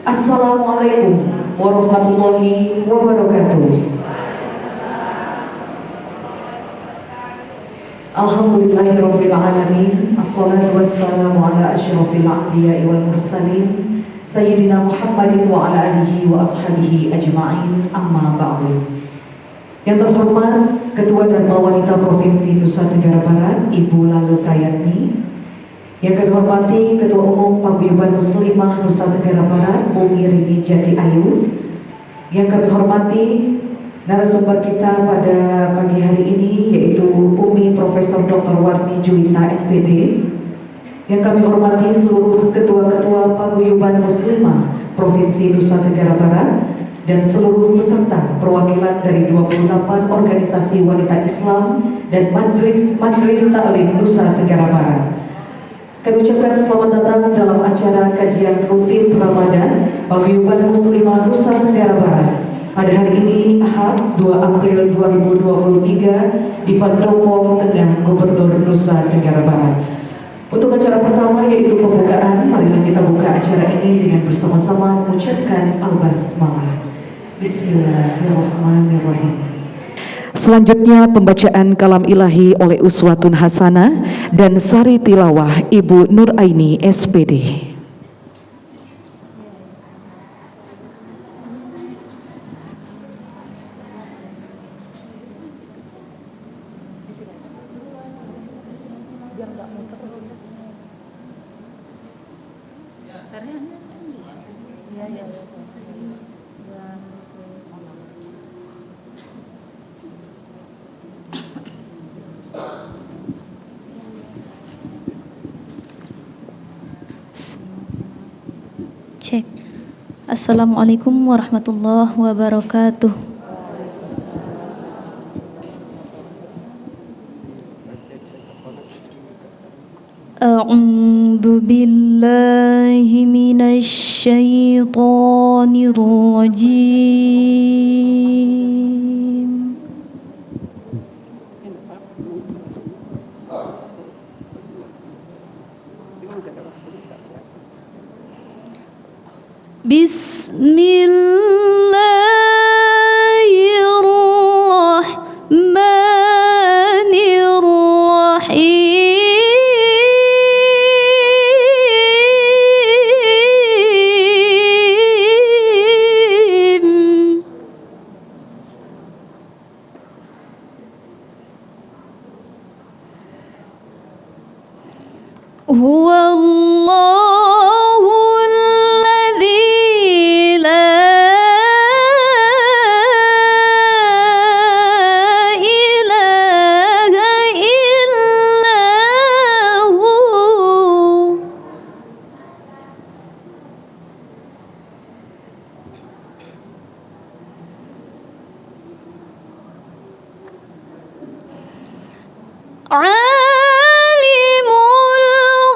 Assalamualaikum warahmatullahi wabarakatuh. Alhamdulillahirabbil alamin. Assalatu wassalamu ala asyrofil anbiya'i wal mursalin Sayyidina Muhammadin wa ala alihi wa ashabihi ajma'in, amma ba'du. Yang terhormat Ketua Dharma Wanita Provinsi Nusa Tenggara Barat, Ibu Lalu Kayani. Yang kami hormati Ketua Umum Paguyuban Muslimah Nusa Tenggara Barat, Umi Rini Jati Ayu. Yang kami hormati narasumber kita pada pagi hari ini, yaitu Umi Profesor Dr. Warni Juwita MPD. Yang kami hormati seluruh ketua-ketua Paguyuban Muslimah Provinsi Nusa Tenggara Barat dan seluruh peserta perwakilan dari 28 organisasi wanita Islam dan Majelis Ta'lim Nusa Tenggara Barat. Kami ucapkan selamat datang dalam acara kajian rutin Ramadan Paguyuban Muslimah Nusa Tenggara Barat pada hari ini, Ahad 2 April 2023 di Pendopo Tengah, Gubernur Nusa Tenggara Barat. Untuk acara pertama, yaitu pembukaan, marilah kita buka acara ini dengan bersama-sama mengucapkan al-basmalah. Bismillahirrahmanirrahim. Selanjutnya pembacaan kalam ilahi oleh Uswatun Hasanah dan sari tilawah Ibu Nur Aini SPD. Cek. Assalamualaikum warahmatullahi wabarakatuh. A'udzu billahi minasy syaithanir rajim. Bismillahirrahmanirrahim. Huwallahul ladzi la ilaha illa hu. Alimul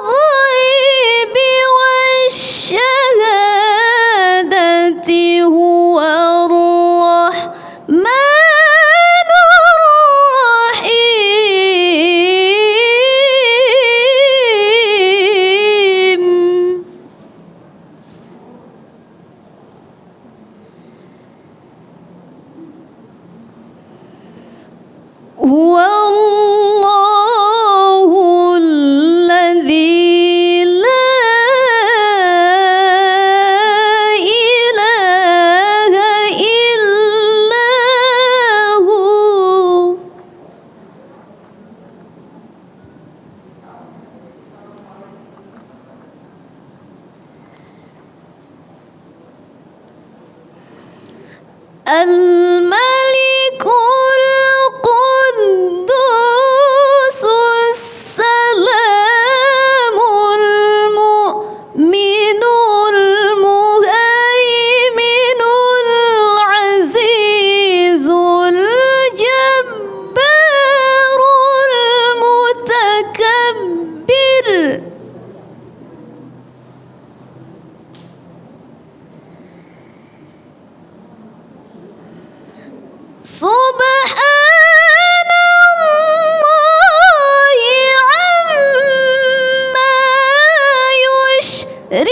ghaibi wasyahadati huwar rahmanur rahim. Huwallahul ladzi la ilaha illa hu. Al-Malikul Quddusus Salamul Mu'minul Muhaiminul Azizul Jabbarul Mutakabbir. Subhanallahi amma yushrikun.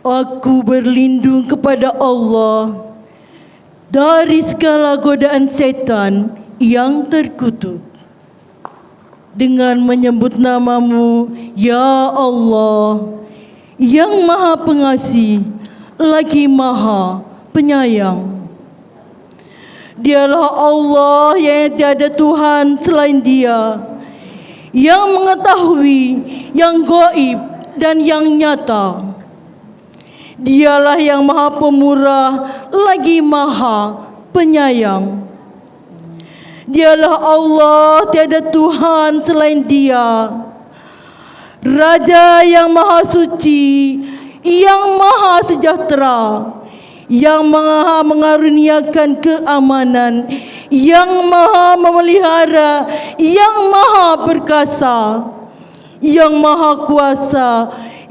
Aku berlindung kepada Allah dari segala godaan setan yang terkutuk. Dengan menyebut namamu, Ya Allah, yang Maha Pengasih, lagi Maha Penyayang. Dialah Allah yang tiada Tuhan selain Dia, yang mengetahui yang gaib dan yang nyata. Dialah yang Maha Pemurah lagi Maha Penyayang. Dialah Allah, tiada Tuhan selain Dia, Raja yang Maha Suci, yang Maha Sejahtera, yang Maha mengaruniakan keamanan, yang Maha memelihara, yang Maha perkasa, yang Maha kuasa,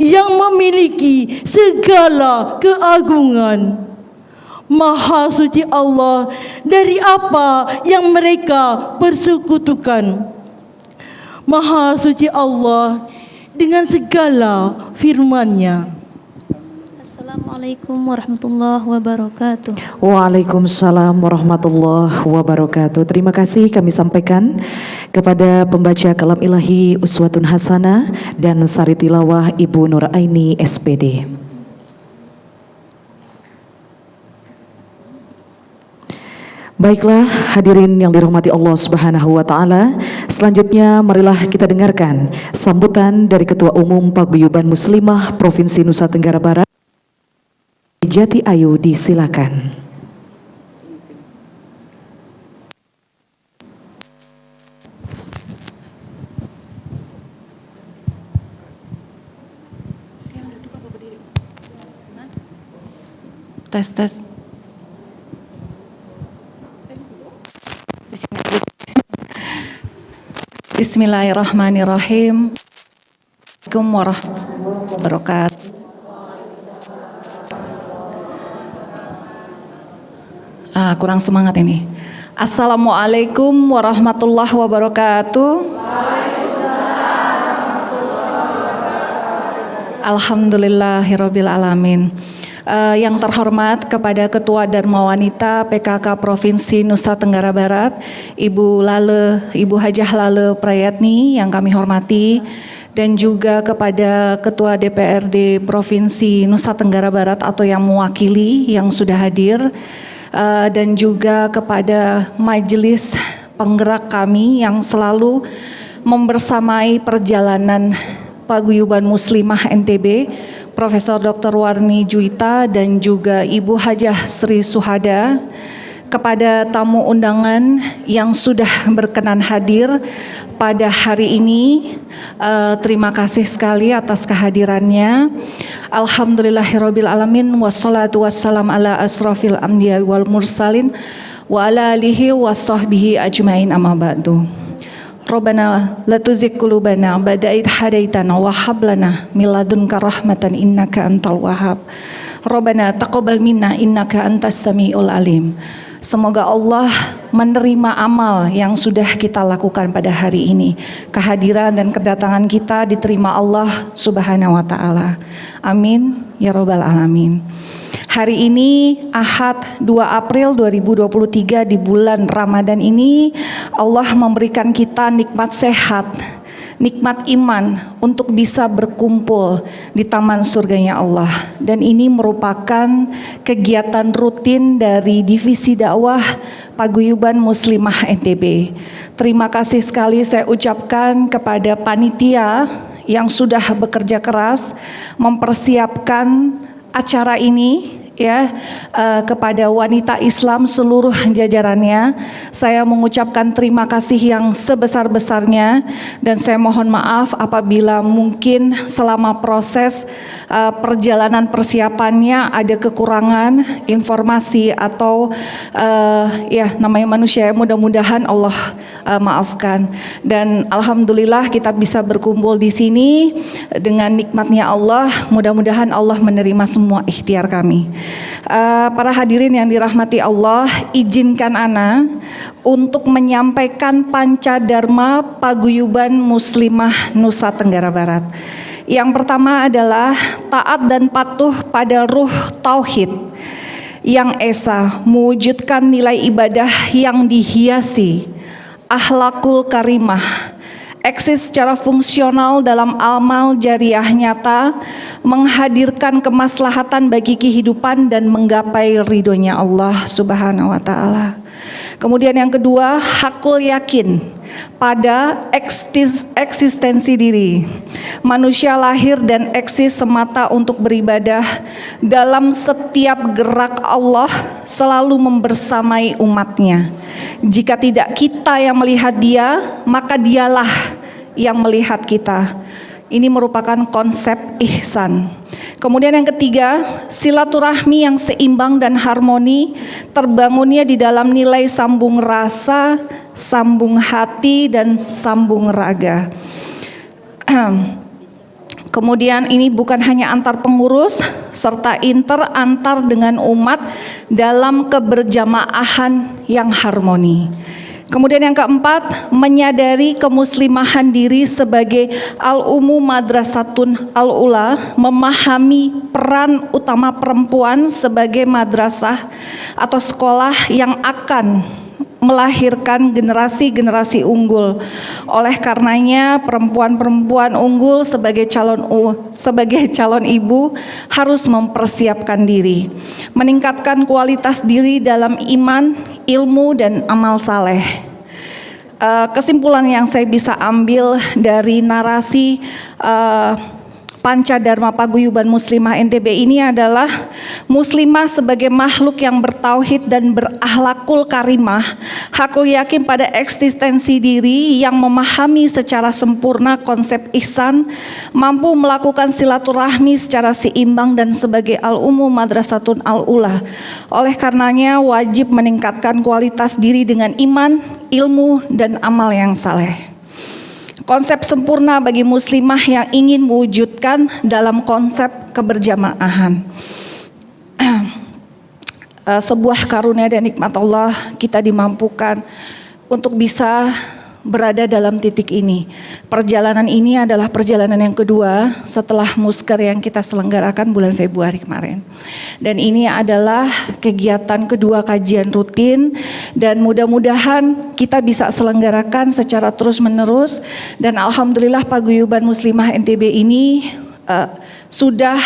yang memiliki segala keagungan. Maha suci Allah dari apa yang mereka persekutukan. Maha suci Allah dengan segala firman-Nya. Assalamualaikum warahmatullahi wabarakatuh. Waalaikumsalam warahmatullahi wabarakatuh. Terima kasih kami sampaikan kepada pembaca kalam ilahi Uswatun Hasanah dan Sari Tilawah Ibu Nur Aini SPD. Baiklah hadirin yang dirahmati Allah Subhanahu wa taala, selanjutnya marilah kita dengarkan sambutan dari Ketua Umum Paguyuban Muslimah Provinsi Nusa Tenggara Barat. Jati Ayu, disilakan. Tes. Bismillahirrahmanirrahim. Assalamualaikum warahmatullahi wabarakatuh. Kurang semangat ini. Assalamualaikum warahmatullahi wabarakatuh. Alhamdulillahirabbil alamin. Yang terhormat kepada Ketua Dharma Wanita PKK Provinsi Nusa Tenggara Barat, Ibu Hajah Lale Prayatni yang kami hormati, dan juga kepada Ketua DPRD Provinsi Nusa Tenggara Barat atau yang mewakili yang sudah hadir, dan juga kepada majelis penggerak kami yang selalu membersamai perjalanan Paguyuban Muslimah NTB, Profesor Dr. Warni Juwita dan juga Ibu Hajah Sri Suhada, kepada tamu undangan yang sudah berkenan hadir pada hari ini, terima kasih sekali atas kehadirannya. Alhamdulillahirabbil alamin, wassalatu wassalam ala asrofil anbiya wal mursalin wa ala alihi washabbihi ajmain, amma ba'du. Rabbana la tuzigh qulubana ba'da idh hadaitana wa hab lana min ladunka rahmatan innaka antal wahhab. Rabbana taqabbal minna innaka antas samiul alim. Semoga Allah menerima amal yang sudah kita lakukan pada hari ini. Kehadiran dan kedatangan kita diterima Allah Subhanahu wa taala. Amin ya rabbal alamin. Hari ini Ahad 2 April 2023 di bulan Ramadan ini, Allah memberikan kita nikmat sehat, nikmat iman untuk bisa berkumpul di taman surganya Allah. Dan ini merupakan kegiatan rutin dari Divisi Dakwah Paguyuban Muslimah NTB. Terima kasih sekali saya ucapkan kepada panitia yang sudah bekerja keras mempersiapkan acara ini, ya, kepada wanita Islam seluruh jajarannya. Saya mengucapkan terima kasih yang sebesar-besarnya, dan saya mohon maaf apabila mungkin selama proses perjalanan persiapannya ada kekurangan informasi atau ya namanya manusia, mudah-mudahan Allah maafkan. Dan alhamdulillah kita bisa berkumpul di sini dengan nikmatnya Allah. Mudah-mudahan Allah menerima semua ikhtiar kami. Para hadirin yang dirahmati Allah, izinkan ana untuk menyampaikan Pancadharma Paguyuban Muslimah Nusa Tenggara Barat. Yang pertama adalah taat dan patuh pada ruh tauhid yang esa, mewujudkan nilai ibadah yang dihiasi akhlakul karimah, eksis secara fungsional dalam amal jariah nyata, menghadirkan kemaslahatan bagi kehidupan dan menggapai ridhonya Allah Subhanahu wa taala. Kemudian yang kedua, hakul yakin pada eksistensi diri. Manusia lahir dan eksis semata untuk beribadah. Dalam setiap gerak Allah selalu membersamai umatnya. Jika tidak kita yang melihat dia, maka dialah yang melihat kita. Ini merupakan konsep ihsan. Kemudian yang ketiga, silaturahmi yang seimbang dan harmoni terbangunnya di dalam nilai sambung rasa, sambung hati, dan sambung raga. Kemudian ini bukan hanya antar pengurus, serta antar dengan umat dalam keberjamaahan yang harmoni. Kemudian yang keempat, menyadari kemuslimahan diri sebagai al-umu madrasatun al-ula, memahami peran utama perempuan sebagai madrasah atau sekolah yang akan melahirkan generasi-generasi unggul. Oleh karenanya perempuan-perempuan unggul sebagai calon ibu harus mempersiapkan diri, meningkatkan kualitas diri dalam iman, ilmu, dan amal saleh. Kesimpulan yang saya bisa ambil dari narasi Panca Dharma Paguyuban Muslimah NTB ini adalah muslimah sebagai makhluk yang bertauhid dan berakhlakul karimah, hakul yakin pada eksistensi diri, yang memahami secara sempurna konsep ihsan, mampu melakukan silaturahmi secara seimbang dan sebagai al-ummu madrasatun al-ula. Oleh karenanya wajib meningkatkan kualitas diri dengan iman, ilmu, dan amal yang saleh. Konsep sempurna bagi muslimah yang ingin mewujudkan dalam konsep keberjamaahan. Sebuah karunia dan nikmat Allah kita dimampukan untuk bisa berada dalam titik ini. Perjalanan ini adalah perjalanan yang kedua setelah musker yang kita selenggarakan bulan Februari kemarin. Dan ini adalah kegiatan kedua kajian rutin, dan mudah-mudahan kita bisa selenggarakan secara terus-menerus. Dan alhamdulillah Paguyuban Muslimah NTB ini sudah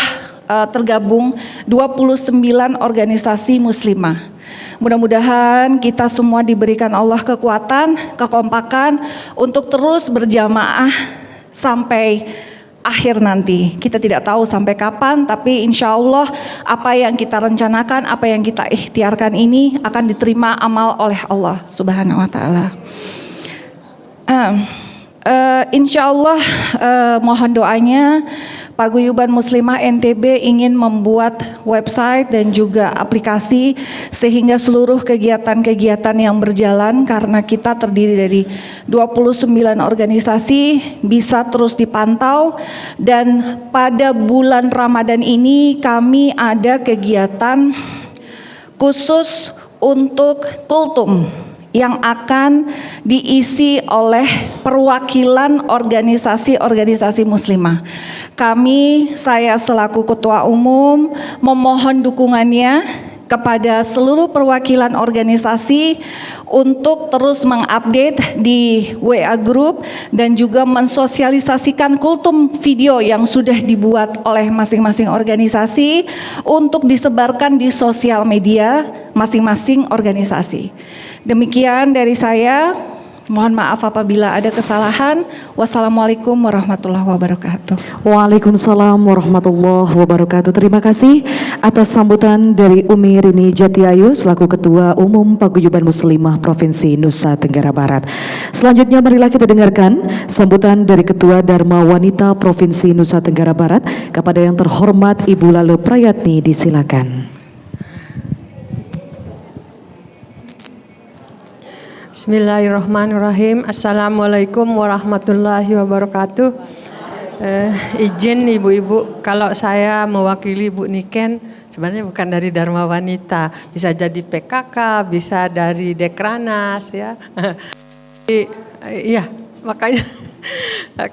tergabung 29 organisasi muslimah. Mudah-mudahan kita semua diberikan Allah kekuatan, kekompakan untuk terus berjamaah sampai akhir nanti. Kita tidak tahu sampai kapan, tapi insya Allah apa yang kita rencanakan, apa yang kita ikhtiarkan ini akan diterima amal oleh Allah Subhanahu wa taala. Insya Allah mohon doanya. Paguyuban Muslimah NTB ingin membuat website dan juga aplikasi sehingga seluruh kegiatan-kegiatan yang berjalan, karena kita terdiri dari 29 organisasi, bisa terus dipantau. Dan pada bulan Ramadan ini kami ada kegiatan khusus untuk kultum yang akan diisi oleh perwakilan organisasi-organisasi muslimah. Saya selaku ketua umum memohon dukungannya kepada seluruh perwakilan organisasi untuk terus mengupdate di WA Group dan juga mensosialisasikan kultum video yang sudah dibuat oleh masing-masing organisasi untuk disebarkan di sosial media masing-masing organisasi. Demikian dari saya. Mohon maaf apabila ada kesalahan. Wassalamualaikum warahmatullahi wabarakatuh. Waalaikumsalam warahmatullahi wabarakatuh. Terima kasih atas sambutan dari Umi Rini Jatiayu selaku Ketua Umum Paguyuban Muslimah Provinsi Nusa Tenggara Barat. Selanjutnya marilah kita dengarkan sambutan dari Ketua Dharma Wanita Provinsi Nusa Tenggara Barat. Kepada yang terhormat Ibu Lale Prayatni, disilakan. Bismillahirrahmanirrahim. Assalamualaikum warahmatullahi wabarakatuh. Izin ibu-ibu, kalau saya mewakili Bu Niken, sebenarnya bukan dari Dharma Wanita, bisa jadi PKK, bisa dari Dekranas ya. Iya, makanya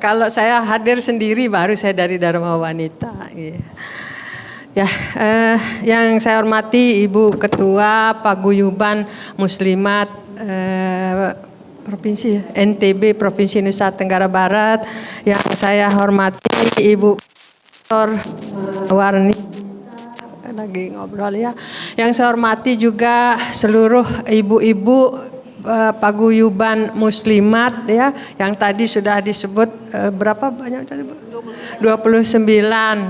Kalau saya hadir sendiri baru saya dari Dharma Wanita. Iya. Ya, yang saya hormati Ibu Ketua Paguyuban Muslimat Provinsi NTB Provinsi Nusa Tenggara Barat, yang saya hormati Ibu Dr. Warni, lagi ngobrol ya. Yang saya hormati juga seluruh ibu-ibu paguyuban muslimat ya, yang tadi sudah disebut berapa banyak tadi Bu? 29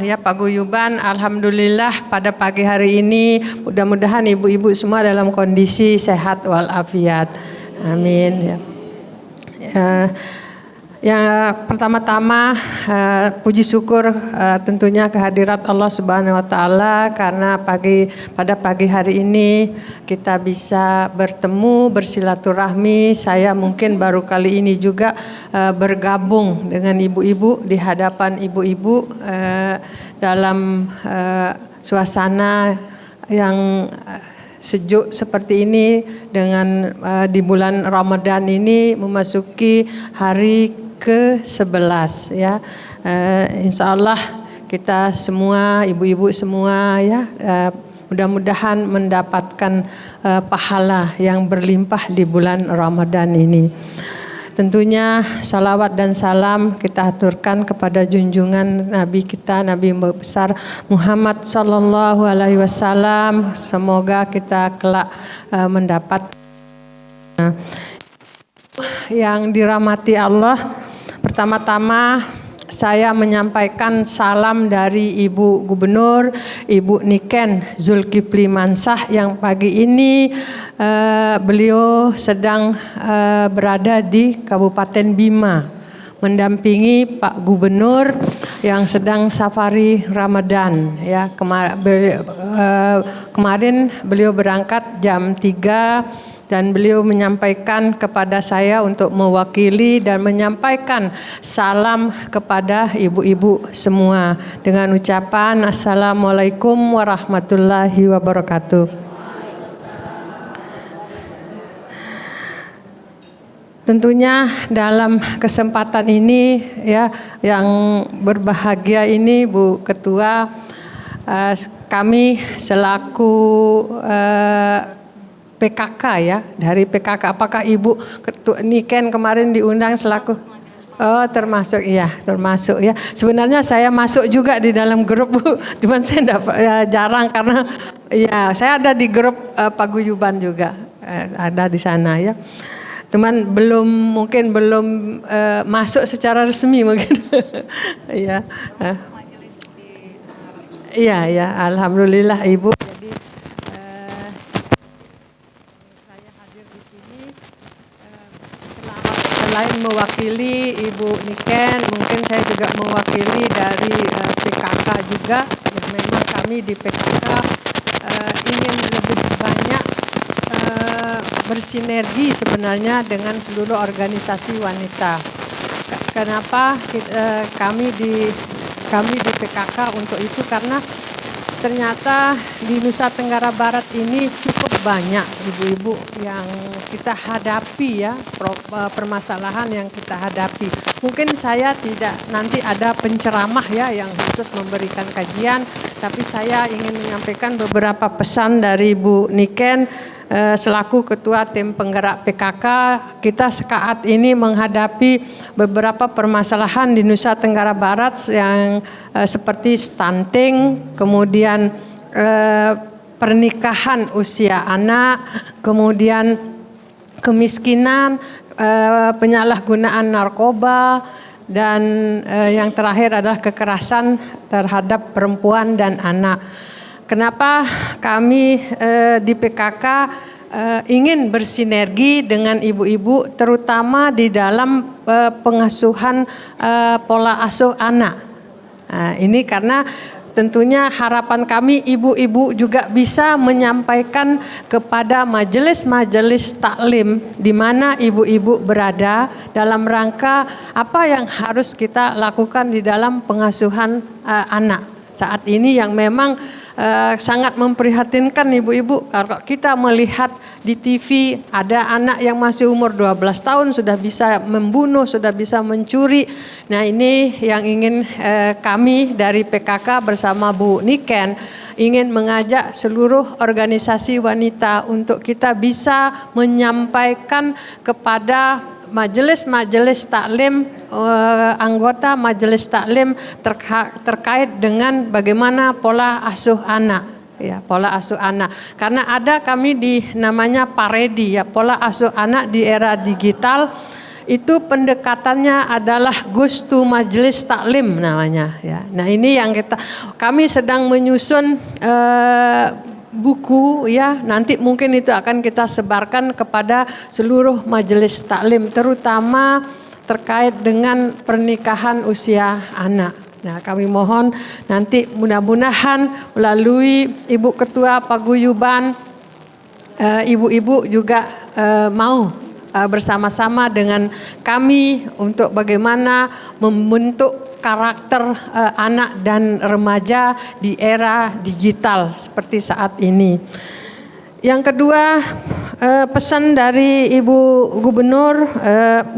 ya paguyuban. Alhamdulillah pada pagi hari ini mudah-mudahan ibu-ibu semua dalam kondisi sehat walafiat. Amin ya. Yang pertama-tama puji syukur tentunya kehadirat Allah Subhanahu wa taala, karena pada pagi hari ini kita bisa bertemu bersilaturahmi. Saya mungkin baru kali ini juga bergabung dengan ibu-ibu di hadapan ibu-ibu dalam suasana yang sejuk seperti ini, dengan di bulan Ramadan ini memasuki hari ke-11 ya. Insya Allah kita semua, ibu-ibu semua ya, mudah-mudahan mendapatkan pahala yang berlimpah di bulan Ramadan ini. Tentunya salawat dan salam kita aturkan kepada junjungan Nabi kita, Nabi besar Muhammad Sallallahu Alaihi Wasallam. Semoga kita kelak mendapat yang dirahmati Allah. Pertama-tama saya menyampaikan salam dari Ibu Gubernur, Ibu Niken Zulkifli Mansah, yang pagi ini beliau sedang berada di Kabupaten Bima mendampingi Pak Gubernur yang sedang safari Ramadan ya. Kemarin beliau berangkat jam 3 dan beliau menyampaikan kepada saya untuk mewakili dan menyampaikan salam kepada ibu-ibu semua dengan ucapan Assalamualaikum warahmatullahi wabarakatuh. Tentunya dalam kesempatan ini ya, yang berbahagia ini Bu Ketua, kami selaku PKK ya, dari PKK. Apakah Ibu Ketua Niken kemarin diundang selaku? Oh termasuk, iya termasuk ya. Sebenarnya saya masuk juga di dalam grup Bu, cuman saya jarang karena ya saya ada di grup paguyuban juga, ada di sana ya. Cuman mungkin belum masuk secara resmi mungkin. Iya. Iya ya, alhamdulillah Ibu. Jadi saya hadir di sini selain mewakili Ibu Niken, mungkin saya juga mewakili dari PKK juga. Ya, memang kami di PKK ingin lebih banyak bersinergi sebenarnya dengan seluruh organisasi wanita. Kenapa kami di PKK untuk itu? Karena ternyata di Nusa Tenggara Barat ini cukup banyak ibu-ibu yang kita hadapi ya, permasalahan yang kita hadapi. Mungkin saya tidak nanti ada penceramah ya yang khusus memberikan kajian, tapi saya ingin menyampaikan beberapa pesan dari Bu Niken selaku Ketua Tim Penggerak PKK. Kita saat ini menghadapi beberapa permasalahan di Nusa Tenggara Barat yang seperti stunting, kemudian pernikahan usia anak, kemudian kemiskinan, penyalahgunaan narkoba, dan yang terakhir adalah kekerasan terhadap perempuan dan anak. Kenapa kami di PKK ingin bersinergi dengan ibu-ibu, terutama di dalam pengasuhan pola asuh anak. Nah, ini karena tentunya harapan kami ibu-ibu juga bisa menyampaikan kepada majelis-majelis taklim di mana ibu-ibu berada dalam rangka apa yang harus kita lakukan di dalam pengasuhan anak saat ini yang memang sangat memprihatinkan ibu-ibu kalau kita melihat di TV ada anak yang masih umur 12 tahun sudah bisa membunuh, sudah bisa mencuri. Nah ini yang ingin kami dari PKK bersama Bu Niken ingin mengajak seluruh organisasi wanita untuk kita bisa menyampaikan kepada majelis taklim, anggota majelis taklim terkait dengan bagaimana pola asuh anak, ya pola asuh anak. Karena ada kami di namanya Paredi, ya pola asuh anak di era digital. Itu pendekatannya adalah gustu majelis taklim namanya, ya. Nah ini yang kami sedang menyusun buku, ya nanti mungkin itu akan kita sebarkan kepada seluruh majelis taklim terutama terkait dengan pernikahan usia anak. Nah kami mohon nanti mudah-mudahan melalui Ibu Ketua Paguyuban ibu-ibu juga mau bersama-sama dengan kami untuk bagaimana membentuk karakter anak dan remaja di era digital seperti saat ini. Yang kedua, pesan dari Ibu Gubernur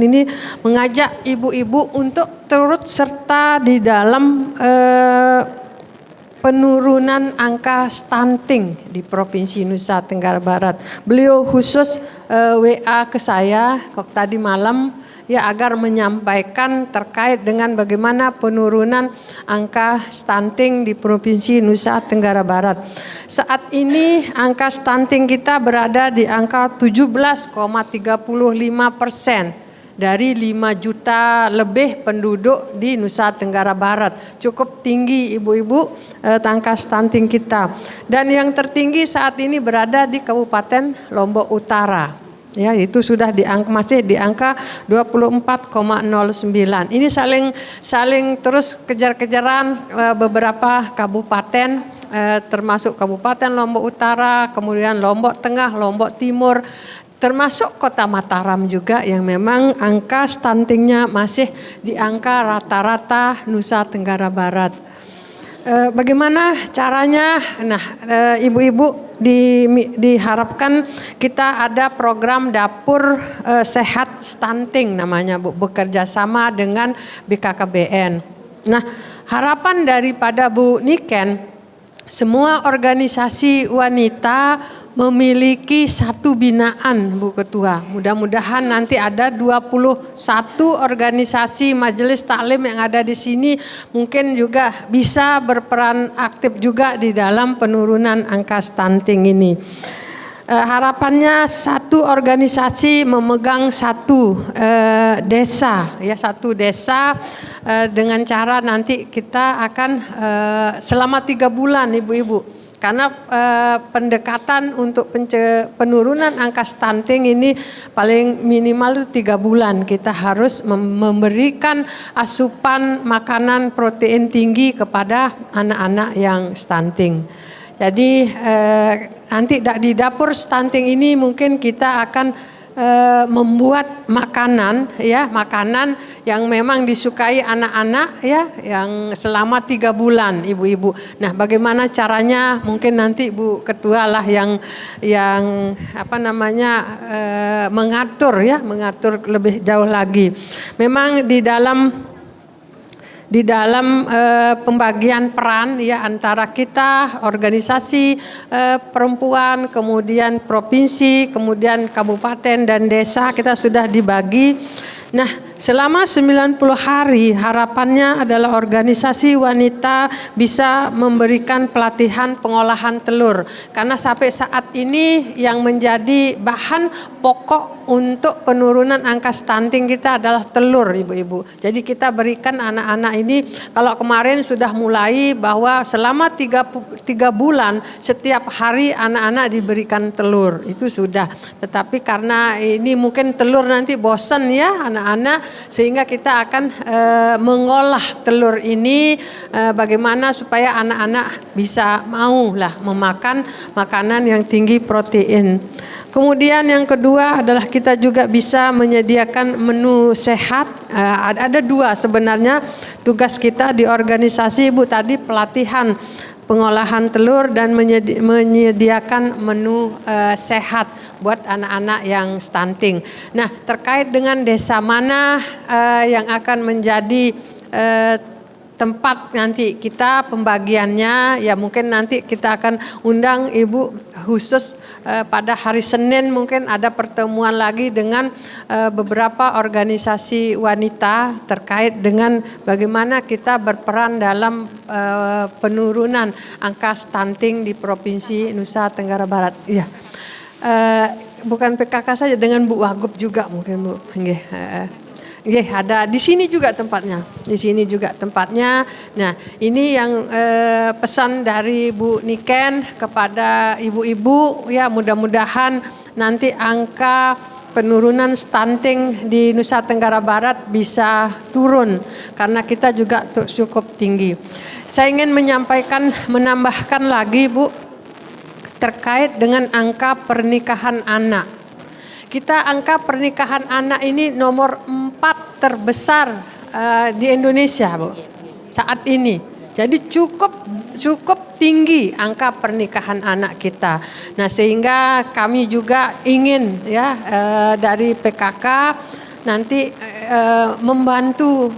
ini mengajak ibu-ibu untuk turut serta di dalam penurunan angka stunting di Provinsi Nusa Tenggara Barat. Beliau khusus WA ke saya tadi malam, ya agar menyampaikan terkait dengan bagaimana penurunan angka stunting di Provinsi Nusa Tenggara Barat. Saat ini angka stunting kita berada di angka 17,35% dari 5 juta lebih penduduk di Nusa Tenggara Barat. Cukup tinggi ibu-ibu angka stunting kita. Dan yang tertinggi saat ini berada di Kabupaten Lombok Utara. Ya, itu sudah masih di angka 24,09. Ini saling terus kejar-kejaran beberapa kabupaten, termasuk Kabupaten Lombok Utara, kemudian Lombok Tengah, Lombok Timur, termasuk Kota Mataram juga yang memang angka stuntingnya masih di angka rata-rata Nusa Tenggara Barat. Bagaimana caranya? Nah, ibu-ibu diharapkan kita ada program dapur sehat stunting namanya Bu, bekerja sama dengan BKKBN. Nah, harapan daripada Bu Niken, semua organisasi wanita memiliki satu binaan Bu Ketua. Mudah-mudahan nanti ada 21 organisasi majelis taklim yang ada di sini mungkin juga bisa berperan aktif juga di dalam penurunan angka stunting ini. Harapannya satu organisasi memegang satu desa, ya satu desa dengan cara nanti kita akan selama 3 bulan ibu-ibu. Karena pendekatan untuk penurunan angka stunting ini paling minimal 3 bulan. Kita harus memberikan asupan makanan protein tinggi kepada anak-anak yang stunting. Jadi nanti di dapur stunting ini mungkin kita akan membuat makanan yang memang disukai anak-anak ya, yang selama 3 bulan ibu-ibu. Nah, bagaimana caranya mungkin nanti Bu Ketua lah yang mengatur lebih jauh lagi. Memang di dalam pembagian peran ya antara kita organisasi perempuan, kemudian provinsi, kemudian kabupaten dan desa kita sudah dibagi. Nah, selama 90 hari harapannya adalah organisasi wanita bisa memberikan pelatihan pengolahan telur. Karena sampai saat ini yang menjadi bahan pokok untuk penurunan angka stunting kita adalah telur ibu-ibu. Jadi kita berikan anak-anak ini, kalau kemarin sudah mulai bahwa selama 3 bulan setiap hari anak-anak diberikan telur. Itu sudah. Tetapi karena ini mungkin telur nanti bosan ya anak-anak, sehingga kita akan mengolah telur ini bagaimana supaya anak-anak bisa mau lah memakan makanan yang tinggi protein. Kemudian yang kedua adalah kita juga bisa menyediakan menu sehat. Ada 2 sebenarnya tugas kita di organisasi Ibu tadi, pelatihan pengolahan telur dan menyediakan menu sehat buat anak-anak yang stunting. Nah, terkait dengan desa mana yang akan menjadi tempat nanti kita pembagiannya, ya mungkin nanti kita akan undang Ibu khusus pada hari Senin, mungkin ada pertemuan lagi dengan beberapa organisasi wanita terkait dengan bagaimana kita berperan dalam penurunan angka stunting di Provinsi Nusa Tenggara Barat. Ya, bukan PKK saja, dengan Bu Wagub juga mungkin Bu. Ada di sini juga tempatnya. Di sini juga tempatnya. Nah, ini yang pesan dari Bu Niken kepada ibu-ibu, ya mudah-mudahan nanti angka penurunan stunting di Nusa Tenggara Barat bisa turun karena kita juga cukup tinggi. Saya ingin menambahkan lagi Bu terkait dengan angka pernikahan anak. Kita angka pernikahan anak ini nomor 4 terbesar di Indonesia, Bu, saat ini. Jadi cukup tinggi angka pernikahan anak kita. Nah, sehingga kami juga ingin ya dari PKK nanti membantu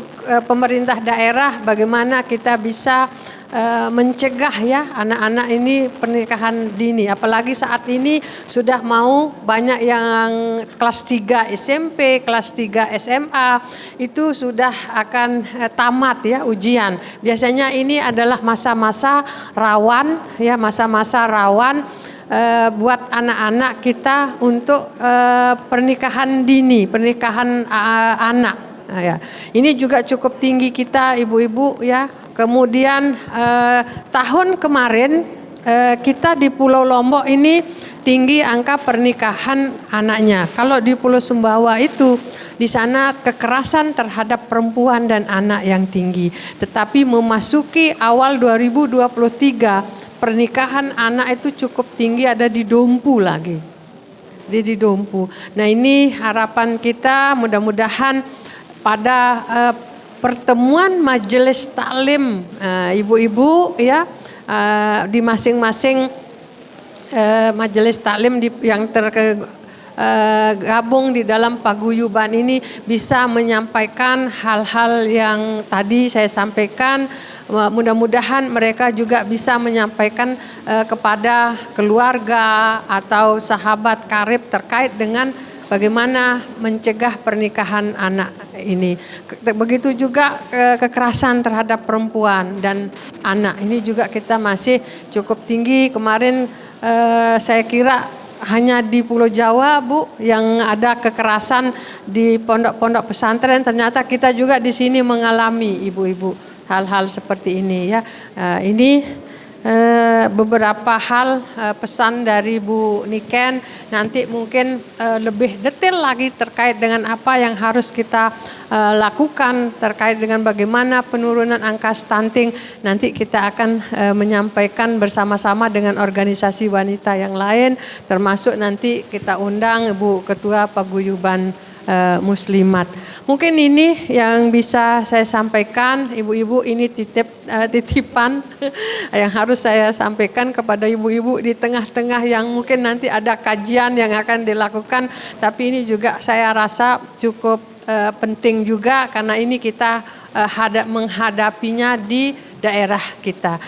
pemerintah daerah bagaimana kita bisa mencegah ya anak-anak ini pernikahan dini, apalagi saat ini sudah mau banyak yang kelas 3 SMP, kelas 3 SMA itu sudah akan tamat ya ujian. Biasanya ini adalah masa-masa rawan ya, masa-masa rawan buat anak-anak kita untuk pernikahan dini, pernikahan anak. Nah, ya. Ini juga cukup tinggi kita ibu-ibu ya. Kemudian tahun kemarin kita di Pulau Lombok ini tinggi angka pernikahan anaknya. Kalau di Pulau Sumbawa itu di sana kekerasan terhadap perempuan dan anak yang tinggi. Tetapi memasuki awal 2023 pernikahan anak itu cukup tinggi, ada di Dompu lagi. Di Dompu. Nah, ini harapan kita mudah-mudahan pada pertemuan majelis taklim ibu-ibu ya di masing-masing majelis taklim yang tergabung di dalam paguyuban ini bisa menyampaikan hal-hal yang tadi saya sampaikan. Mudah-mudahan mereka juga bisa menyampaikan kepada keluarga atau sahabat karib terkait dengan bagaimana mencegah pernikahan anak ini. Begitu juga kekerasan terhadap perempuan dan anak. Ini juga kita masih cukup tinggi. Kemarin saya kira hanya di Pulau Jawa Bu yang ada kekerasan di pondok-pondok pesantren. Ternyata kita juga di sini mengalami ibu-ibu hal-hal seperti ini ya. Ini beberapa hal pesan dari Bu Niken, nanti mungkin lebih detail lagi terkait dengan apa yang harus kita lakukan terkait dengan bagaimana penurunan angka stunting. Nanti kita akan menyampaikan bersama-sama dengan organisasi wanita yang lain, termasuk nanti kita undang Ibu Ketua Paguyuban Muslimat. Mungkin ini yang bisa saya sampaikan, ibu-ibu, ini titipan yang harus saya sampaikan kepada ibu-ibu di tengah-tengah yang mungkin nanti ada kajian yang akan dilakukan, tapi ini juga saya rasa cukup penting juga karena ini kita menghadapinya di daerah kita.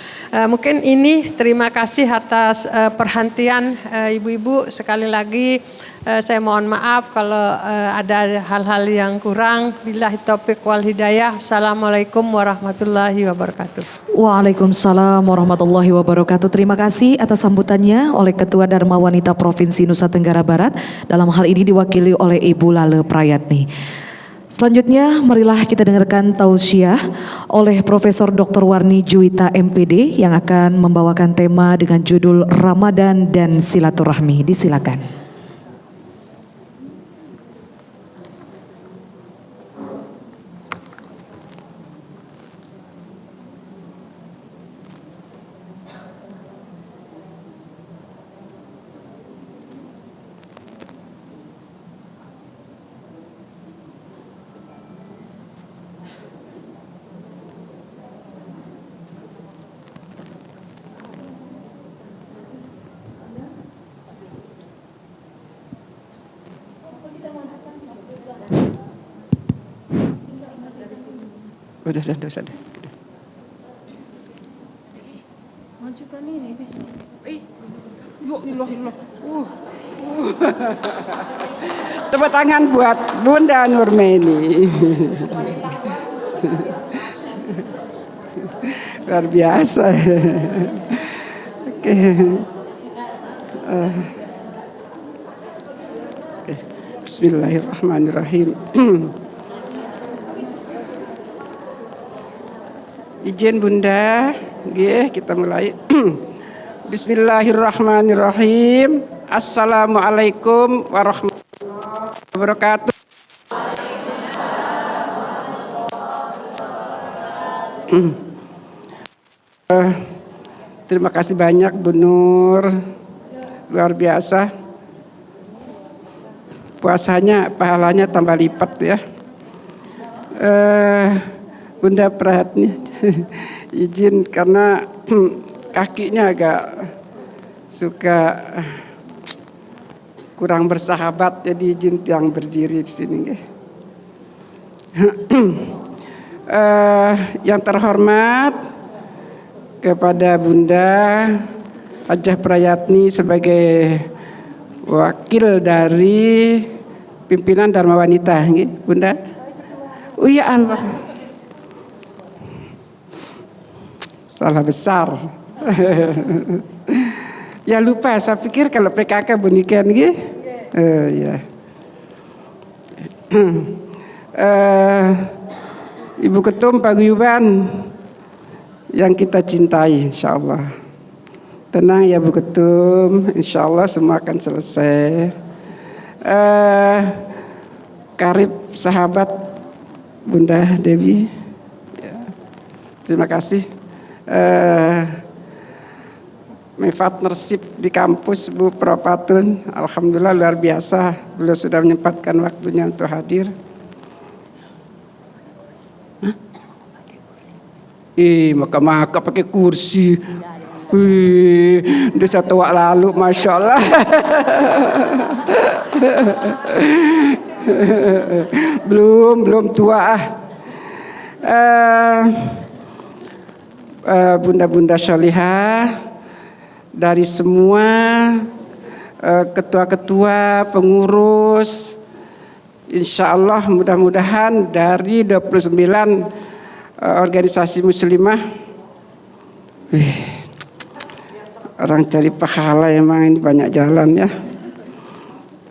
Mungkin ini terima kasih atas perhatian ibu-ibu. Sekali lagi saya mohon maaf kalau ada hal-hal yang kurang. Billahi taufiq wal hidayah. Assalamualaikum warahmatullahi wabarakatuh. Waalaikumsalam warahmatullahi wabarakatuh. Terima kasih atas sambutannya oleh Ketua Dharma Wanita Provinsi Nusa Tenggara Barat. Dalam hal ini diwakili oleh Ibu Lale Prayatni. Selanjutnya marilah kita dengarkan tausiah oleh Profesor Dr. Warni Juwita MPD yang akan membawakan tema dengan judul Ramadan dan Silaturahmi. Disilakan. Udah dosa deh. Majukan ini bisa. Tepuk tangan buat Bunda Nurmeni. Luar biasa. Oke. Bismillahirrahmanirrahim. Izin Bunda, kita mulai. Bismillahirrahmanirrahim. Assalamualaikum warahmatullahi wabarakatuh. Terima kasih banyak Bu Nur, luar biasa. Puasanya, pahalanya tambah lipat ya. Bunda Prahatni, izin karena kakinya agak suka kurang bersahabat, jadi izin yang berdiri di sini. Yang terhormat kepada Bunda Hajah Prayatni sebagai wakil dari pimpinan Dharma Wanita, Bunda. Oh ya Allah, salah besar. Ya lupa, saya pikir kalau PKK bunikan ya. Ibu Ketum Paguyuban yang kita cintai, insya Allah. Tenang ya Bu Ketum, insya Allah semua akan selesai. Karib sahabat Bunda Dewi, ya, terima kasih. Partnership di kampus Bu Propatun, alhamdulillah luar biasa, beliau sudah menyempatkan waktunya untuk hadir. Maka pakai kursi. Udah satu waktu lalu, masya Allah. belum tua. Bunda-bunda syalihah dari semua ketua-ketua pengurus, insya Allah mudah-mudahan dari 29 organisasi muslimah. Orang cari pahala emang ini banyak jalan ya.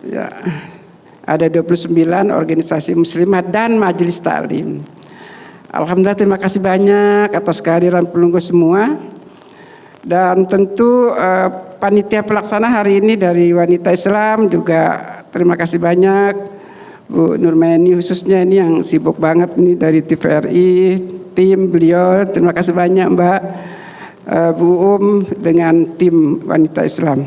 Ya, ada 29 organisasi muslimah dan majelis taklim. Alhamdulillah, terima kasih banyak atas kehadiran pelunggu semua. Dan tentu panitia pelaksana hari ini dari Wanita Islam juga terima kasih banyak. Bu Nurmeni khususnya ini yang sibuk banget nih dari TVRI, tim beliau, terima kasih banyak Mbak. Bu dengan tim Wanita Islam.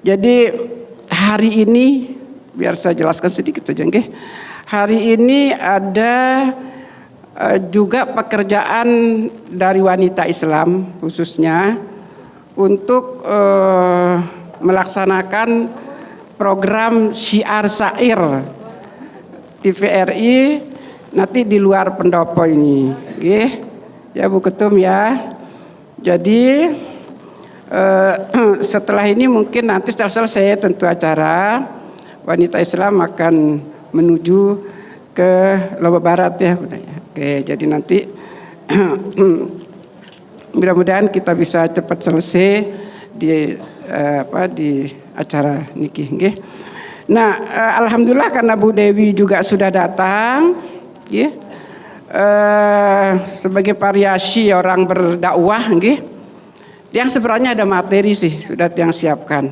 Jadi hari ini biar saya jelaskan sedikit saja, hari ini ada juga pekerjaan dari Wanita Islam khususnya untuk melaksanakan program syiar syair TVRI nanti di luar pendopo ini, ya Bu Ketum ya. Jadi setelah ini mungkin nanti setelah selesai tentu acara, Wanita Islam akan menuju ke Lombok Barat ya. Oke, jadi nanti mudah-mudahan kita bisa cepat selesai di acara niki. Nah, alhamdulillah karena Bu Dewi juga sudah datang, ya, sebagai variasi orang berdakwah, yang sebenarnya ada materi sih sudah yang siapkan,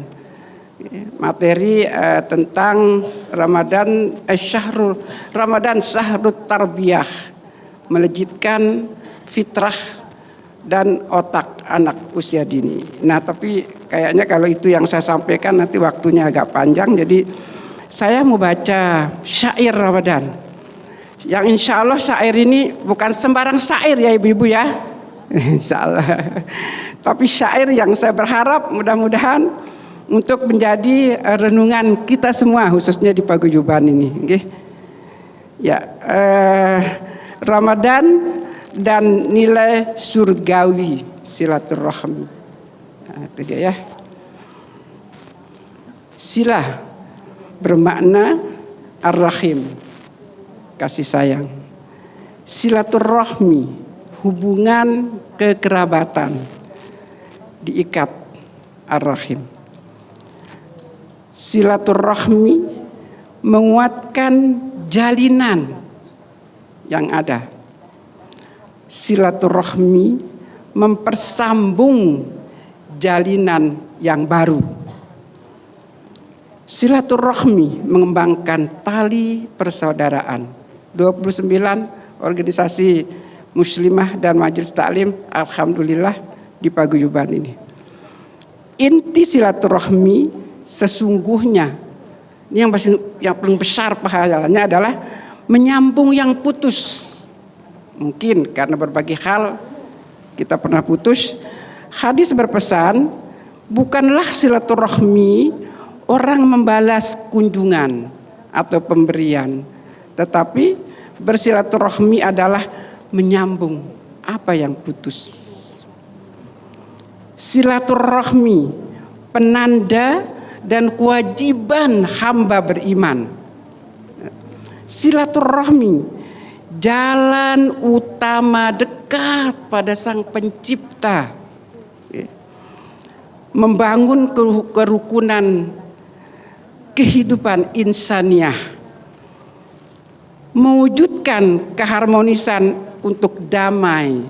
materi tentang Ramadan Syahrut Tarbiyah, melejitkan fitrah dan otak anak usia dini. Nah, tapi kayaknya kalau itu yang saya sampaikan nanti waktunya agak panjang, jadi saya mau baca syair Ramadan. Yang insya Allah syair ini bukan sembarang syair ya ibu-ibu ya, insya Allah. Tapi syair yang saya berharap mudah-mudahan untuk menjadi renungan kita semua khususnya di Paguyuban ini. Ya, Ramadan dan nilai surgawi silaturahmi. Nah, itu dia ya. Silah bermakna ar-rahim, kasih sayang. Silaturahmi, hubungan kekerabatan, diikat ar-rahim. Silaturahmi menguatkan jalinan yang ada. Silaturahmi mempersambung jalinan yang baru. Silaturahmi mengembangkan tali persaudaraan. 29 organisasi muslimah dan majelis taklim alhamdulillah di paguyuban ini. Inti silaturahmi sesungguhnya ini yang paling besar pahalanya adalah menyambung yang putus. Mungkin karena berbagai hal kita pernah putus. Hadis berpesan, bukanlah silaturahmi orang membalas kunjungan atau pemberian, tetapi bersilaturahmi adalah menyambung apa yang putus. Silaturahmi penanda dan kewajiban hamba beriman. Silaturahmi jalan utama dekat pada Sang Pencipta, membangun kerukunan kehidupan insaniah, mewujudkan keharmonisan untuk damai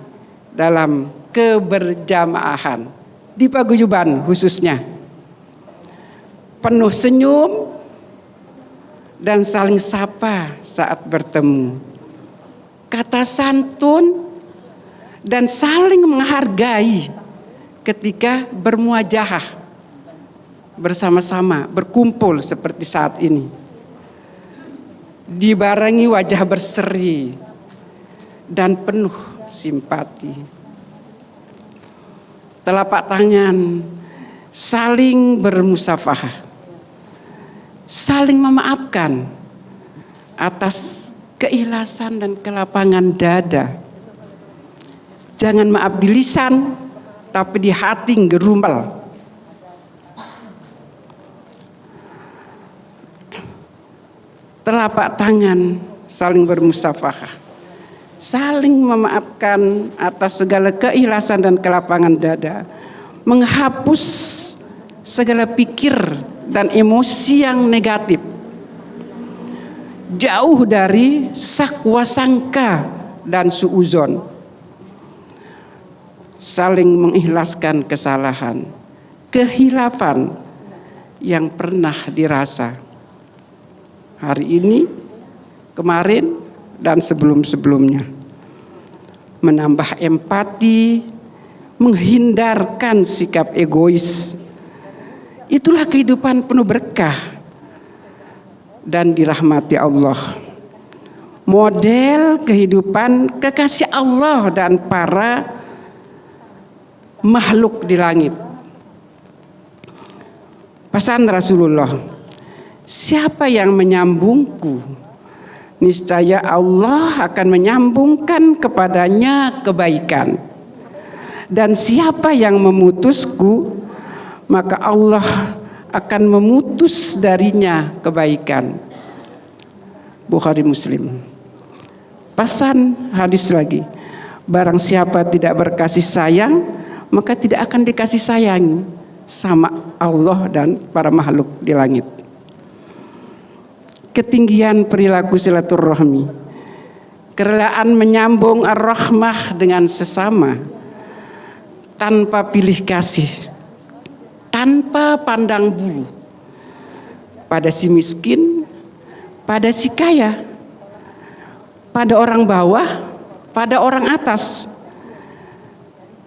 dalam keberjamaahan di paguyuban khususnya, penuh senyum dan saling sapa saat bertemu, kata santun dan saling menghargai ketika bermuajahah bersama-sama berkumpul seperti saat ini, dibarengi wajah berseri dan penuh simpati. Telapak tangan saling bermusafahah, saling memaafkan atas keikhlasan dan kelapangan dada. Jangan maaf di lisan, tapi di hati gerumel. Telapak tangan saling bermusafahah, saling memaafkan atas segala keikhlasan dan kelapangan dada, menghapus segala pikir dan emosi yang negatif, jauh dari sakwa sangka dan suuzon, saling mengikhlaskan kesalahan, kehilafan yang pernah dirasa hari ini, kemarin, dan sebelum-sebelumnya. Menambah empati, menghindarkan sikap egois. Itulah kehidupan penuh berkah dan dirahmati Allah. Model kehidupan kekasih Allah dan para makhluk di langit. Pesan Rasulullah, siapa yang menyambungku, niscaya Allah akan menyambungkan kepadanya kebaikan. Dan siapa yang memutusku, maka Allah akan memutus darinya kebaikan. Bukhari Muslim. Pesan hadis lagi, barang siapa tidak berkasih sayang, maka tidak akan dikasih sayangi sama Allah dan para makhluk di langit. Ketinggian perilaku silaturahmi, kerelaan menyambung ar-rahmah dengan sesama tanpa pilih kasih, tanpa pandang bulu, pada si miskin, pada si kaya, pada orang bawah, pada orang atas,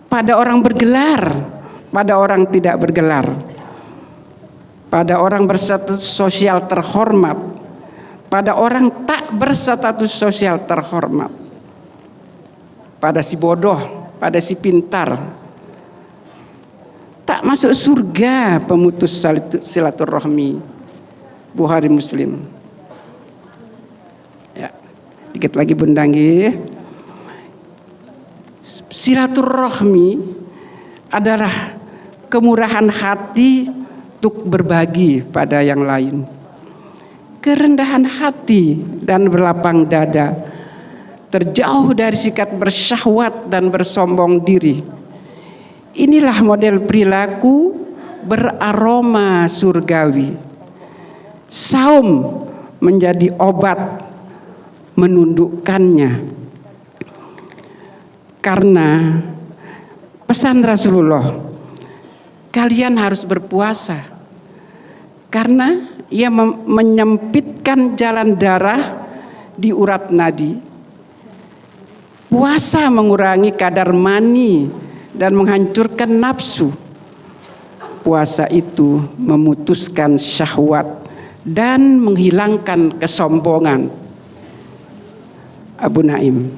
pada orang bergelar, pada orang tidak bergelar, pada orang berstatus sosial terhormat, pada orang tak berstatus sosial terhormat, pada si bodoh, pada si pintar. Tak masuk surga pemutus silaturahmi. Bukhari Muslim. Ya. Dikit lagi Bunda nggih. Silaturahmi adalah kemurahan hati untuk berbagi pada yang lain. Kerendahan hati dan berlapang dada, terjauh dari sikap bersyahwat dan bersombong diri. Inilah model perilaku beraroma surgawi. Saum menjadi obat menundukkannya. Karena pesan Rasulullah, kalian harus berpuasa. Karena ia menyempitkan jalan darah di urat nadi. Puasa mengurangi kadar mani dan menghancurkan nafsu. Puasa itu memutuskan syahwat dan menghilangkan kesombongan. Abu Naim.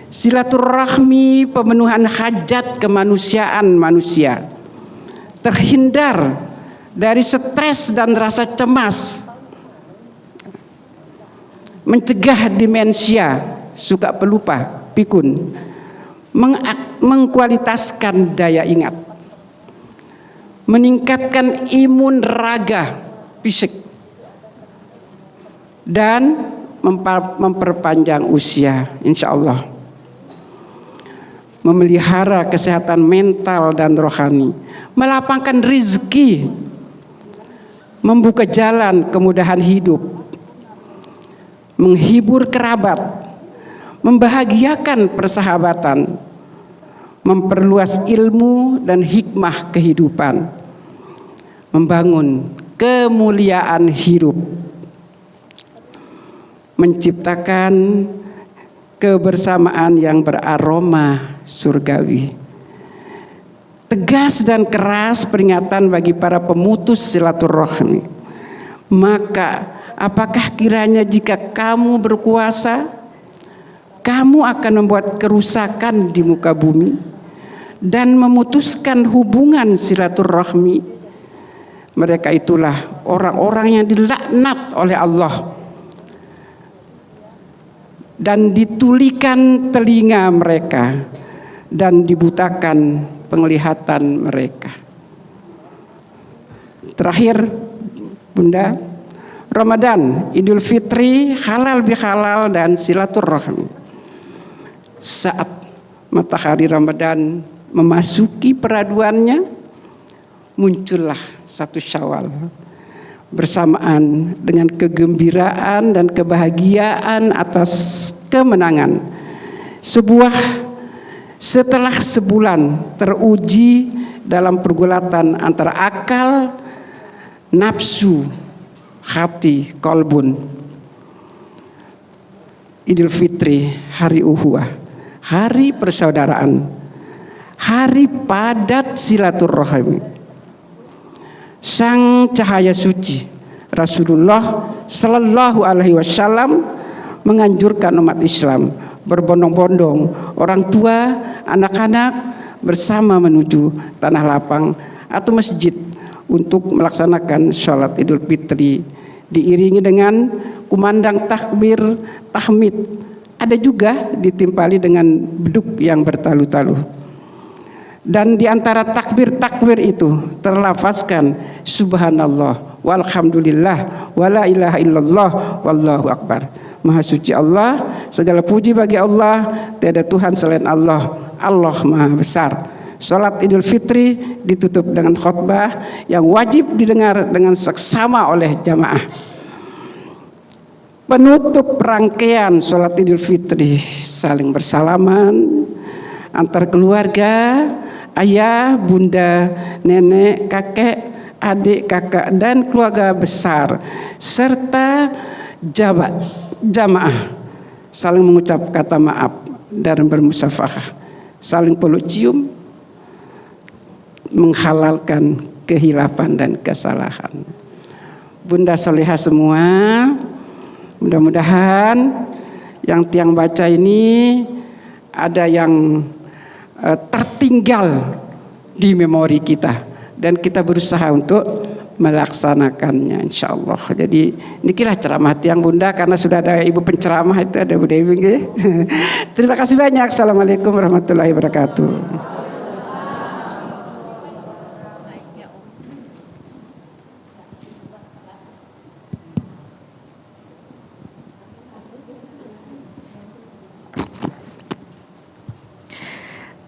Silaturahmi pemenuhan hajat kemanusiaan manusia. Terhindar dari stres dan rasa cemas, mencegah demensia, suka pelupa, pikun, mengkualitaskan daya ingat, meningkatkan imun raga, fisik, dan memperpanjang usia, insya Allah, memelihara kesehatan mental dan rohani, melapangkan rezeki, membuka jalan kemudahan hidup, menghibur kerabat, membahagiakan persahabatan, memperluas ilmu dan hikmah kehidupan, membangun kemuliaan hidup, menciptakan kebersamaan yang beraroma surgawi. Tegas dan keras peringatan bagi para pemutus silaturahmi. Maka apakah kiranya jika kamu berkuasa, kamu akan membuat kerusakan di muka bumi dan memutuskan hubungan silaturahmi? Mereka itulah orang-orang yang dilaknat oleh Allah dan ditulikan telinga mereka dan dibutakan penglihatan mereka. Terakhir Bunda, Ramadan, Idul Fitri, halal bihalal dan silaturahmi. Saat matahari Ramadan memasuki peraduannya, muncullah 1 Syawal bersamaan dengan kegembiraan dan kebahagiaan atas kemenangan. Setelah sebulan teruji dalam pergulatan antara akal, nafsu, hati, kolbun. Idul Fitri, hari uhuah, hari persaudaraan, hari padat silaturahmi. Sang cahaya suci Rasulullah Sallallahu Alaihi Wasallam menganjurkan umat Islam berbondong-bondong, orang tua, anak-anak bersama menuju tanah lapang atau masjid untuk melaksanakan sholat Idul Fitri, diiringi dengan kumandang takbir, tahmid. Ada juga ditimpali dengan beduk yang bertalu-talu. Dan di antara takbir-takbir itu terlafazkan subhanallah walhamdulillah wala ilaha illallah wallahu akbar. Maha suci Allah, segala puji bagi Allah, tiada Tuhan selain Allah, Allah Maha Besar. Salat Idul Fitri ditutup dengan khutbah yang wajib didengar dengan seksama oleh jamaah. Penutup rangkaian salat Idul Fitri, saling bersalaman antar keluarga, ayah, bunda, nenek, kakek, adik, kakak, dan keluarga besar, serta jamaah saling mengucap kata maaf dan bermusafahah, saling peluk cium, menghalalkan kehilafan dan kesalahan. Bunda solehah semua, mudah-mudahan yang tiang baca ini ada yang tertinggal di memori kita, dan kita berusaha untuk melaksanakannya insyaallah. Jadi nikilah ceramah tiang Bunda, karena sudah ada ibu penceramah itu, ada Bu Dewi nggih. Terima kasih banyak. Assalamualaikum warahmatullahi wabarakatuh.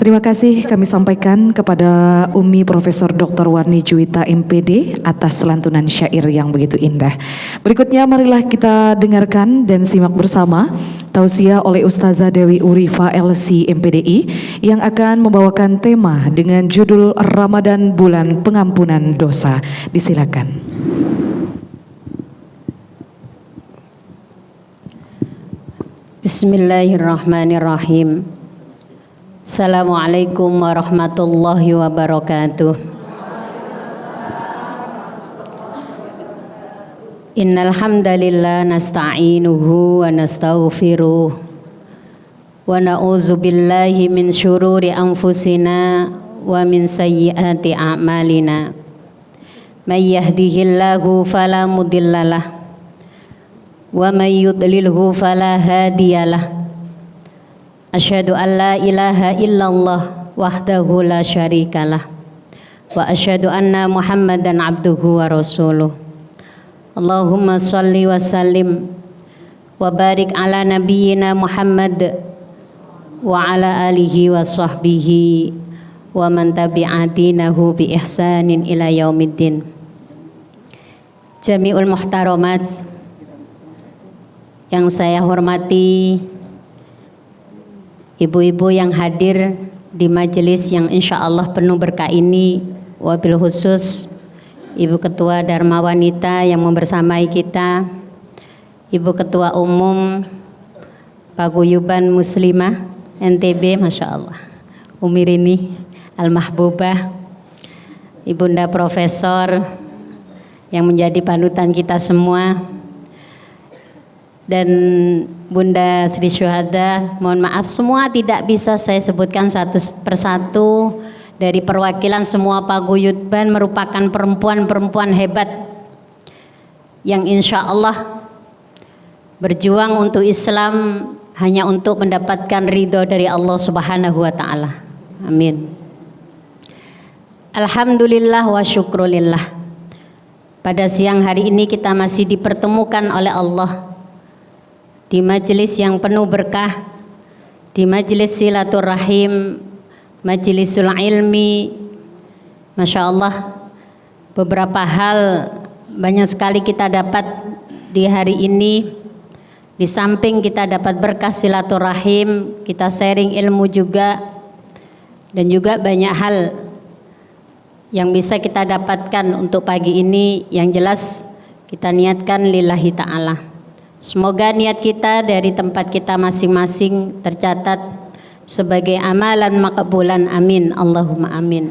Terima kasih kami sampaikan kepada Umi Profesor Dr. Warni Juwita MPD atas lantunan syair yang begitu indah. Berikutnya marilah kita dengarkan dan simak bersama tausiah oleh Ustazah Dewi Urifa LC MPDI yang akan membawakan tema dengan judul Ramadan Bulan Pengampunan Dosa. Disilakan. Bismillahirrahmanirrahim. Assalamualaikum warahmatullahi wabarakatuh. Innal hamdalillah nasta'inuhu wa nastaghfiruh wa na'udzu billahi min syururi anfusina wa min sayyiati a'malina. May yahdihillahu fala mudhillalah wa may yudlilhu fala hadiyalah. Asyhadu an la ilaha illallah wahdahu la syarikalah wa asyhadu anna Muhammadan abduhu wa rasuluh. Allahumma salli wa sallim wa barik ala nabiyyina Muhammad wa ala alihi wa sahbihi wa man tabi'atinahu bi ihsanin ila yaumiddin. Jami'ul muhtaramat yang saya hormati, ibu-ibu yang hadir di majelis yang insya Allah penuh berkah ini, wabil khusus Ibu Ketua Dharma Wanita yang membersamai kita, Ibu Ketua Umum Paguyuban Muslimah NTB, Masya Allah, Umi Rini Al-Mahbubah, Ibunda Profesor yang menjadi panutan kita semua, dan Bunda Sri Syuhada, mohon maaf semua tidak bisa saya sebutkan satu persatu. Dari perwakilan semua paguyuban merupakan perempuan-perempuan hebat yang insya Allah berjuang untuk Islam hanya untuk mendapatkan ridho dari Allah Subhanahu wa Ta'ala. Amin. Alhamdulillah wa syukrulillah. Pada siang hari ini kita masih dipertemukan oleh Allah di majelis yang penuh berkah, di majelis silaturahim, majelisul ilmi. Masya Allah, beberapa hal banyak sekali kita dapat di hari ini. Di samping kita dapat berkah silaturahim, kita sharing ilmu juga, dan juga banyak hal yang bisa kita dapatkan untuk pagi ini. Yang jelas kita niatkan lillahi ta'ala. Semoga niat kita dari tempat kita masing-masing tercatat sebagai amalan makbulan. Amin, Allahumma amin.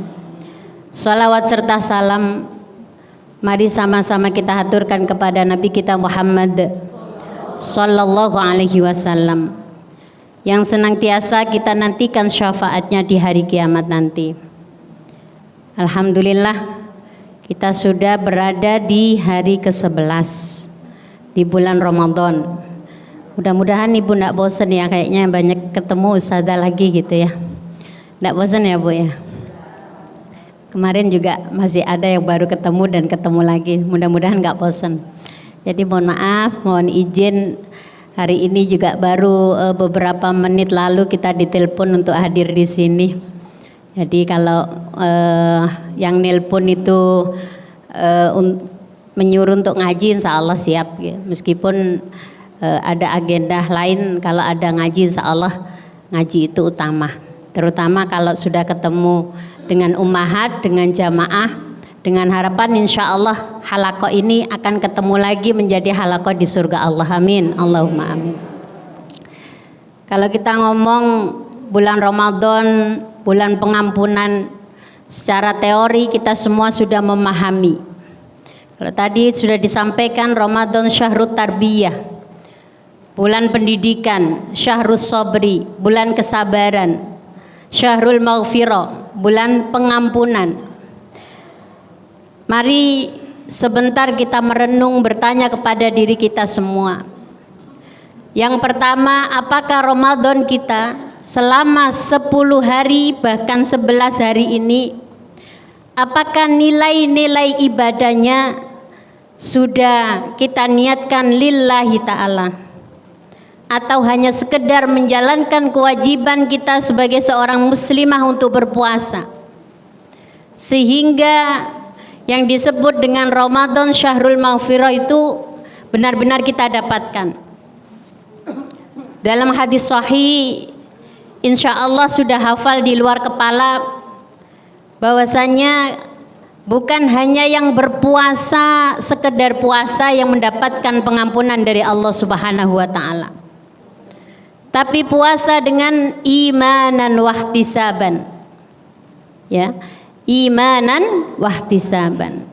Salawat serta salam mari sama-sama kita haturkan kepada Nabi kita Muhammad sallallahu alaihi wasallam yang senantiasa kita nantikan syafaatnya di hari kiamat nanti. Alhamdulillah, kita sudah berada di hari ke-11 di bulan Ramadan. Mudah-mudahan ibu tidak bosan ya, kayaknya banyak ketemu ustazah lagi gitu ya. Tidak bosan ya bu ya. Kemarin juga masih ada yang baru ketemu dan ketemu lagi. Mudah-mudahan nggak bosan. Jadi mohon maaf, mohon izin, hari ini juga baru beberapa menit lalu kita ditelepon untuk hadir di sini. Jadi kalau yang nelpon itu menyuruh untuk ngaji, insya Allah siap ya. Meskipun ada agenda lain, kalau ada ngaji insya Allah ngaji itu utama. Terutama kalau sudah ketemu dengan ummahat, dengan jamaah, dengan harapan insya Allah halaqah ini akan ketemu lagi menjadi halaqah di surga Allah. Amin, Allahumma amin. Kalau kita ngomong bulan Ramadan, bulan pengampunan, secara teori kita semua sudah memahami. Kalau tadi sudah disampaikan, Ramadan syahrut tarbiyah, bulan pendidikan, syahrus sobri, bulan kesabaran, syahrul maghfirah, bulan pengampunan. Mari sebentar kita merenung, bertanya kepada diri kita semua. Yang pertama, apakah Ramadan kita selama 10 hari bahkan 11 hari ini, apakah nilai-nilai ibadahnya sudah kita niatkan lillahi ta'ala, atau hanya sekedar menjalankan kewajiban kita sebagai seorang muslimah untuk berpuasa, sehingga yang disebut dengan Ramadan Syahrul Maghfirah itu benar-benar kita dapatkan. Dalam hadis sahih, insya Allah sudah hafal di luar kepala, bahwasanya bukan hanya yang berpuasa sekedar puasa yang mendapatkan pengampunan dari Allah Subhanahu wa taala, tapi puasa dengan imanan wahtisaban. Ya, imanan wahtisaban.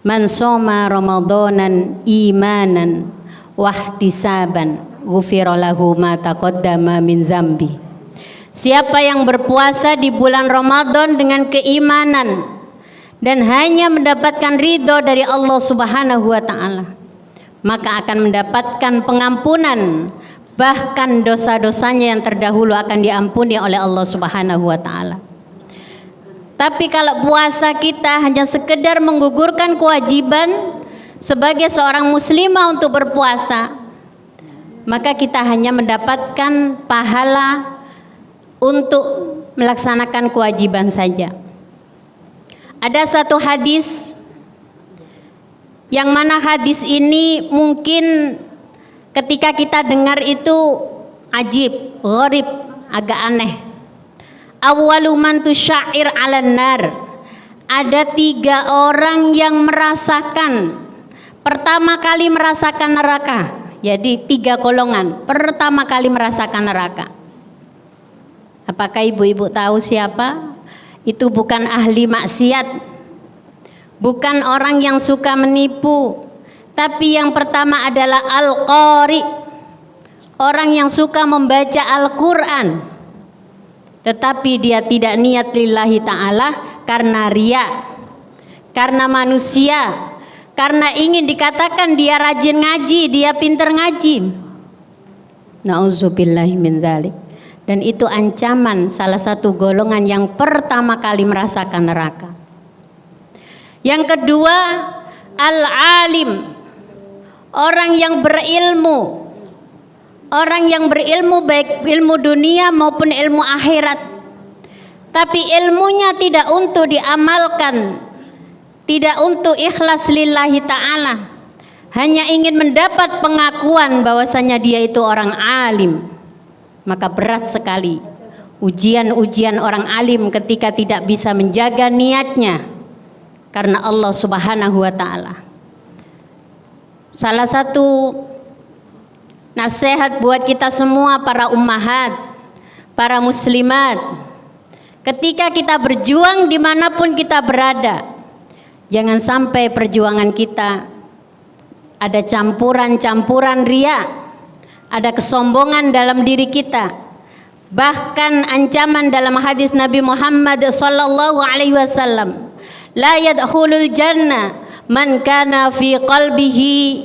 Man shoma ramadanan imanan wahtisaban ghufira lahu ma taqaddama min zambi. Siapa yang berpuasa di bulan Ramadan dengan keimanan dan hanya mendapatkan ridho dari Allah Subhanahu wa taala, maka akan mendapatkan pengampunan, bahkan dosa-dosanya yang terdahulu akan diampuni oleh Allah Subhanahu wa taala. Tapi kalau puasa kita hanya sekedar menggugurkan kewajiban sebagai seorang muslimah untuk berpuasa, maka kita hanya mendapatkan pahala untuk melaksanakan kewajiban saja. Ada satu hadis yang mana hadis ini mungkin ketika kita dengar itu ajib, gharib, agak aneh. Awwalu man tusyair 'alan nar. Ada 3 orang yang merasakan, pertama kali merasakan neraka. Jadi 3 golongan pertama kali merasakan neraka. Apakah ibu-ibu tahu siapa? Itu bukan ahli maksiat, bukan orang yang suka menipu, tapi yang pertama adalah al-qari, orang yang suka membaca Al-Quran, tetapi dia tidak niat lillahi ta'ala karena riya, karena manusia, karena ingin dikatakan dia rajin ngaji, dia pintar ngaji. Na'udzubillahi min dzalik. Dan itu ancaman salah satu golongan yang pertama kali merasakan neraka. Yang kedua, al-alim, orang yang berilmu. Orang yang berilmu baik ilmu dunia maupun ilmu akhirat, tapi ilmunya tidak untuk diamalkan, tidak untuk ikhlas lillahi ta'ala, hanya ingin mendapat pengakuan bahwasanya dia itu orang alim. Maka berat sekali ujian-ujian orang alim ketika tidak bisa menjaga niatnya karena Allah Subhanahu wa ta'ala. Salah satu nasihat buat kita semua para ummahat, para muslimat, ketika kita berjuang dimanapun kita berada, jangan sampai perjuangan kita ada campuran-campuran riya, ada kesombongan dalam diri kita. Bahkan ancaman dalam hadis Nabi Muhammad sallallahu alaihi wasallam, la yadkhulul jannah man kana fi qalbihi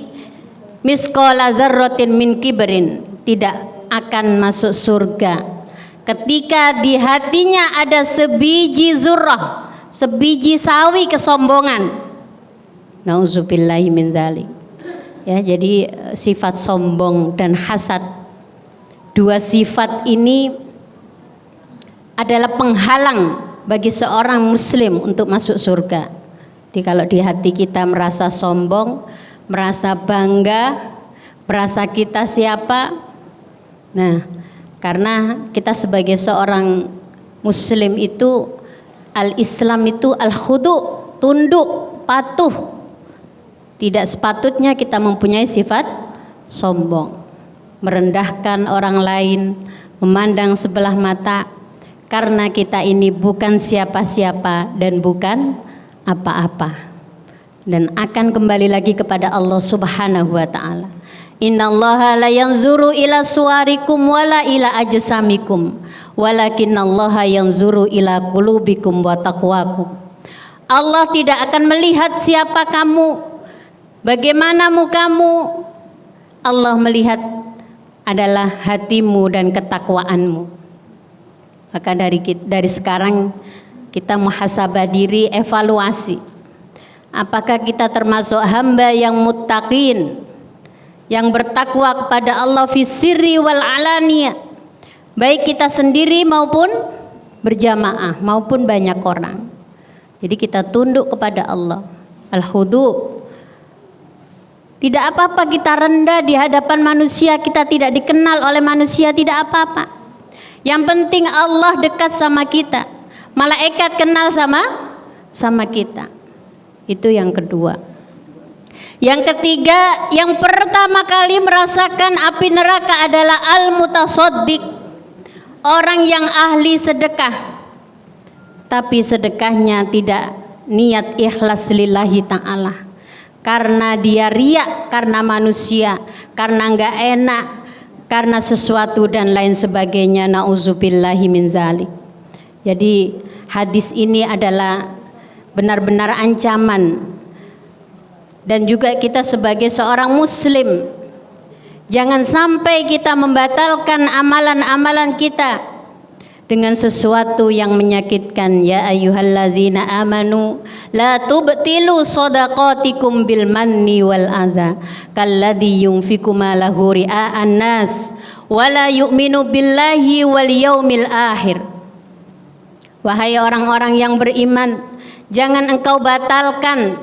misqala dzarratin min kibrin, tidak akan masuk surga ketika di hatinya ada sebiji zurrah, sebiji sawi kesombongan. Nauzubillahi min dzalik. Ya, jadi sifat sombong dan hasad, 2 sifat ini adalah penghalang bagi seorang muslim untuk masuk surga. Jadi kalau di hati kita merasa sombong, merasa bangga, merasa kita siapa, nah karena kita sebagai seorang muslim itu, al-Islam itu al-khudu, tunduk, patuh. Tidak sepatutnya kita mempunyai sifat sombong, merendahkan orang lain, memandang sebelah mata, karena kita ini bukan siapa-siapa dan bukan apa-apa, dan akan kembali lagi kepada Allah Subhanahu wa ta'ala. Innallaha la yanzuru ila suwarikum wala ila ajsamikum, walakinallaha yanzuru ila qulubikum wa taqwakum. Allah tidak akan melihat siapa kamu, bagaimana mukamu. Allah melihat adalah hatimu dan ketakwaanmu. Maka dari sekarang kita muhasabah diri, evaluasi. Apakah kita termasuk hamba yang muttaqin, yang bertakwa kepada Allah fi sirri wal alaniyah, baik kita sendiri maupun berjamaah maupun banyak orang. Jadi kita tunduk kepada Allah. Al-khudu'. Tidak apa-apa kita rendah di hadapan manusia, kita tidak dikenal oleh manusia, tidak apa-apa. Yang penting Allah dekat sama kita, malaikat kenal sama kita. Itu yang kedua. Yang ketiga, yang pertama kali merasakan api neraka adalah al-mutasaddiq, orang yang ahli sedekah, tapi sedekahnya tidak niat ikhlas lillahi ta'ala, karena dia riak, karena manusia, karena enggak enak, karena sesuatu dan lain sebagainya. Nauzubillahi min zalik. Jadi hadis ini adalah benar-benar ancaman. Dan juga kita sebagai seorang muslim, jangan sampai kita membatalkan amalan-amalan kita dengan sesuatu yang menyakitkan. Ya ayyuhallazina amanu la tubtilu shadaqatikum bil manni wal adza kalladzi yunfiqu malahu ria'an nas wala yu'minu billahi wal yaumil akhir. Wahai orang-orang yang beriman, jangan engkau batalkan,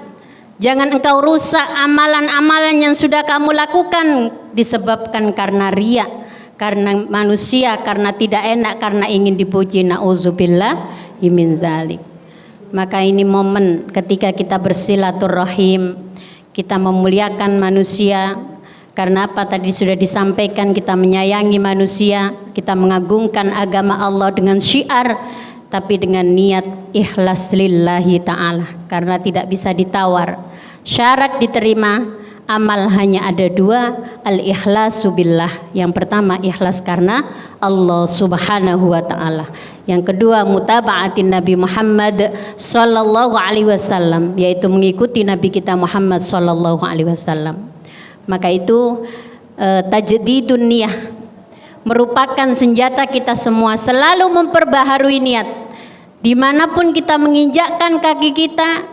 jangan engkau rusak amalan-amalan yang sudah kamu lakukan disebabkan karena riya, karena manusia, karena tidak enak, karena ingin dipuji. Nauzubillahi min zalik. Maka ini momen ketika kita bersilaturahim, kita memuliakan manusia. Karena apa tadi sudah disampaikan, kita menyayangi manusia, kita mengagungkan agama Allah dengan syiar, tapi dengan niat ikhlas lillahi ta'ala, karena tidak bisa ditawar. Syarat diterima amal hanya ada dua, al-ikhlasu billah. Yang pertama ikhlas karena Allah subhanahu wa ta'ala. Yang kedua mutaba'atin Nabi Muhammad sallallahu alaihi wasallam, yaitu mengikuti Nabi kita Muhammad sallallahu alaihi wasallam. Maka itu tajdidun niyah merupakan senjata kita semua, selalu memperbaharui niat. Dimanapun kita menginjakkan kaki kita,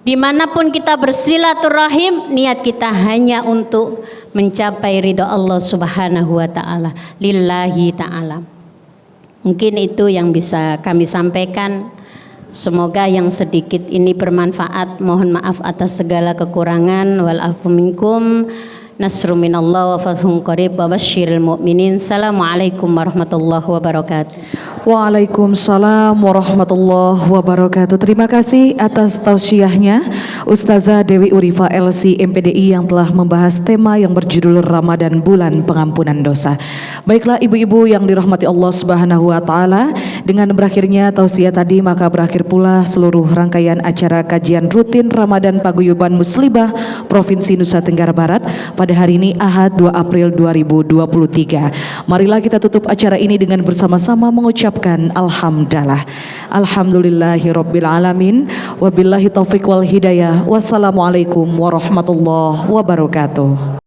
dimanapun kita bersilaturahim, niat kita hanya untuk mencapai ridha Allah subhanahu wa ta'ala, lillahi ta'ala. Mungkin itu yang bisa kami sampaikan. Semoga yang sedikit ini bermanfaat. Mohon maaf atas segala kekurangan. Wal afu minkum. Nasru minallah wa fathun qarib wa basyiril mu'minin. Assalamualaikum warahmatullahi wabarakatuh. Waalaikumsalam warahmatullahi wabarakatuh. Terima kasih atas tausiahnya Ustazah Dewi Urifa LC MPDI yang telah membahas tema yang berjudul Ramadan Bulan Pengampunan Dosa. Baiklah ibu-ibu yang dirahmati Allah Subhanahu wa taala, dengan berakhirnya tausiah tadi maka berakhir pula seluruh rangkaian acara kajian rutin Ramadan Paguyuban Muslimah Provinsi Nusa Tenggara Barat pada hari ini Ahad 2 April 2023. Marilah kita tutup acara ini dengan bersama-sama mengucapkan alhamdulillah. Alhamdulillahirabbil alamin. Wabillahi taufiq wal hidayah. Wassalamualaikum warahmatullahi wabarakatuh.